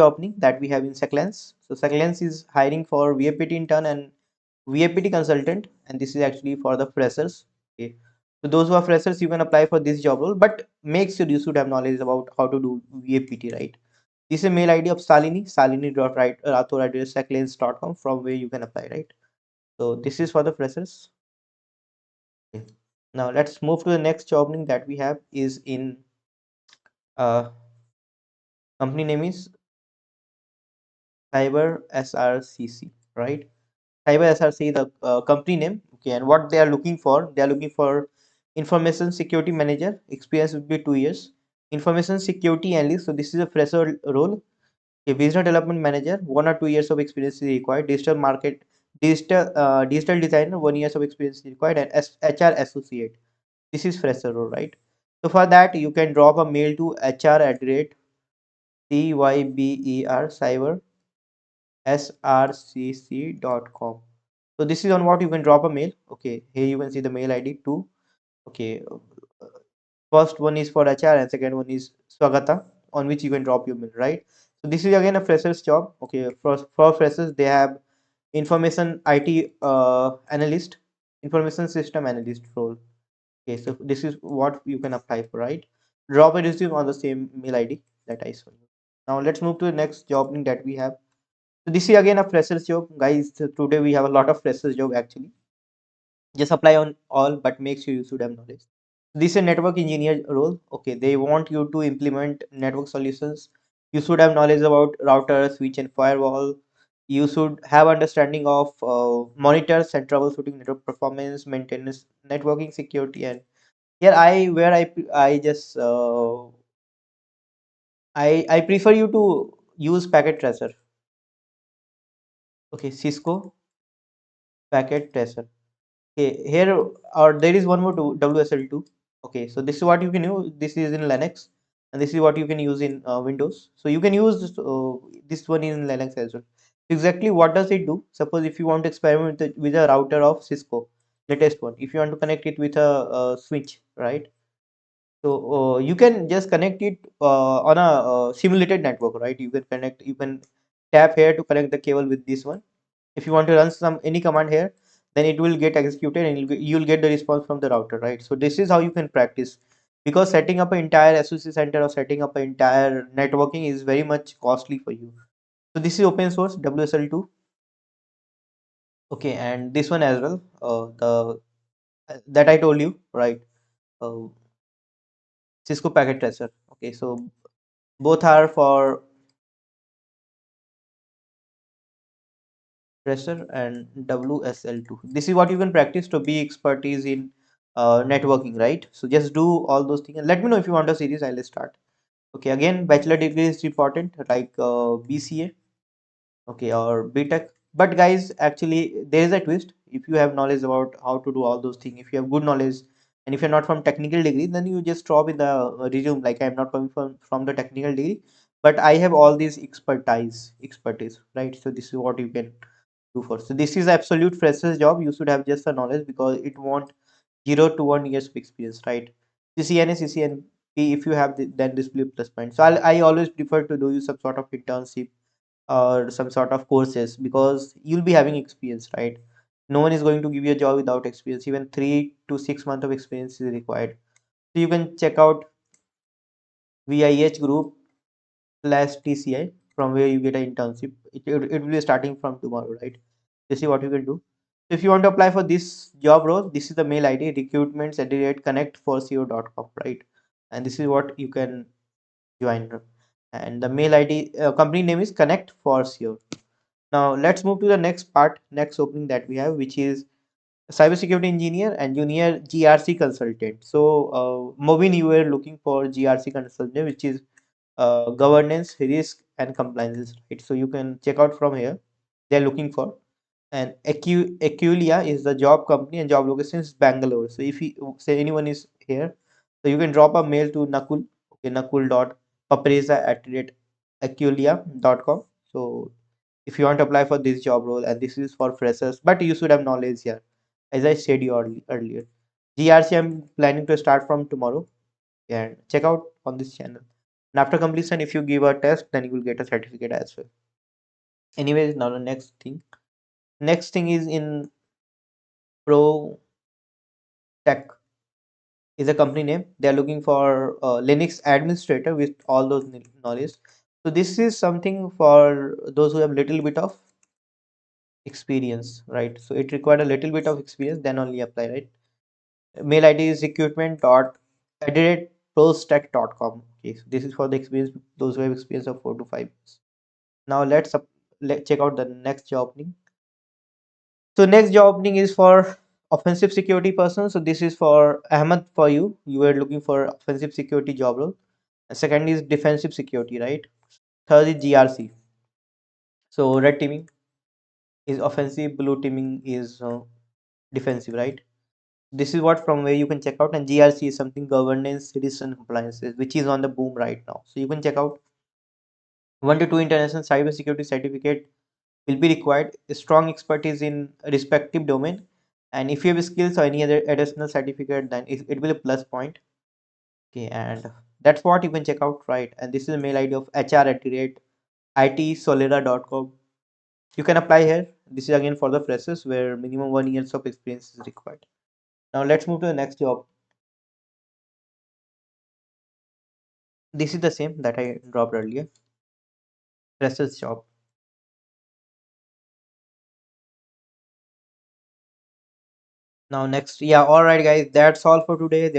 opening that we have in Seclens. So Seclens is hiring for VAPT intern and VAPT consultant, and this is actually for the freshers. Okay. So those who are freshers, you can apply for this job role, but make sure you should have knowledge about how to do VAPT, right? This is a mail ID of Salini, salini.rathore@seclens.com, from where you can apply, right? So this is for the freshers. Okay. Now let's move to the next job opening that we have is in company name is Cyber SRCC, right? Cyber SRC, the company name. Okay, and what they are looking for information security manager. Experience would be 2 years. Information security analyst. So this is a fresher role. A business development manager, 1 or 2 years of experience is required. Digital designer, 1 years of experience is required, and HR associate. This is fresher role, right? So for that, you can drop a mail to HR@cyber srcc.com. So this is on what you can drop a mail. Okay, here you can see the mail ID too. Okay, first one is for HR and second one is Swagata, on which you can drop your mail, right? So this is again a freshers job. Okay, for freshers they have information IT analyst, information system analyst role. Okay, so this is what you can apply for, right? Drop a resume on the same mail ID that I saw you. Now let's move to the next job link that we have. So this is again a freshers job, guys. So today we have a lot of freshers job actually. Just apply on all, but make sure you should have knowledge. This is a network engineer role. Okay, they want you to implement network solutions. You should have knowledge about router, switch, and firewall. You should have understanding of monitors and troubleshooting network performance, maintenance, networking security, and here I just I prefer you to use packet tracer. Okay, Cisco packet tracer. Okay, here or there is one more to WSL2. Okay, so this is what you can use. This is in Linux, and this is what you can use in Windows. So you can use this one in Linux as well. Exactly what does it do? Suppose if you want to experiment with a router of Cisco, latest one. If you want to connect it with a switch, right? So you can just connect it on a simulated network, right? You can tap here to connect the cable with this one. If you want to run some any command here, then it will get executed and you'll get the response from the router, right? So this is how you can practice, because setting up an entire SOC center or setting up an entire networking is very much costly for you. So this is open source WSL2. Okay, and this one as well, the that I told you, right? uh, Cisco packet tracer. Okay, so both are for tracer and WSL2. This is what you can practice to be expertise in networking, right? So just do all those things and let me know if you want a series. I'll start. Okay, again, bachelor degree is important, like BCA, okay, or BTech. But guys, actually, there is a twist. If you have knowledge about how to do all those things, if you have good knowledge, and if you're not from technical degree, then you just drop in the resume like I'm not coming from the technical degree, but I have all these expertise, right? So this is what you can do for. So this is absolute freshers job. You should have just the knowledge because it won't 0 to 1 years of experience, right? CCNA, CCNP, if you have then this will be plus point. So I always prefer to do some sort of internship or some sort of courses because you'll be having experience, right? No one is going to give you a job without experience. Even 3 to 6 months of experience is required. So you can check out VIEH group slash TCI, from where you get an internship. It will be starting from tomorrow, right? This is what you can do. If you want to apply for this job role, this is the mail ID recruitments@connect4co.com, right? And this is what you can join. And the mail ID company name is Connect for Sure. Now let's move to the next part, next opening that we have, which is cybersecurity engineer and junior GRC consultant. So, Movin, you were looking for GRC consultant, which is governance, risk, and compliance, right? So you can check out from here. They're looking for, and Aculia is the job company and job location is Bangalore. So if you say anyone is here, so you can drop a mail to Nakul, okay, nakul.papreza@aculia.com. So if you want to apply for this job role, and this is for freshers, but you should have knowledge here, as I said you earlier. GRC I'm planning to start from tomorrow, and check out on this channel. And after completion, if you give a test, then you will get a certificate as well. Anyways, now the next thing is in Pro Tech is a company name. They are looking for Linux administrator with all those knowledge. So this is something for those who have little bit of experience, right? So it required a little bit of experience, then only apply, right? Mail ID is recruitment.prostek.com. Okay, so this is for the experience, those who have experience of 4 to 5 years. Now let's check out the next job opening. So next job opening is for offensive security person. So this is for Ahmed, for you. You were looking for offensive security job role. Second is defensive security, right? Third is GRC. So red teaming is offensive, blue teaming is defensive, right? This is what from where you can check out, and GRC is something governance, citizen compliances, which is on the boom right now. So you can check out 1 to 2 international cyber security certificate will be required, a strong expertise in respective domain, and if you have skills or any other additional certificate, then it will be a plus point. Okay, and that's what you can check out, right? And this is the mail ID of hr@itsolera.com. You can apply here. This is again for the freshers where minimum 1 years of experience is required. Now let's move to the next job. This is the same that I dropped earlier. Freshers job. Now next, yeah, all right, guys, that's all for today.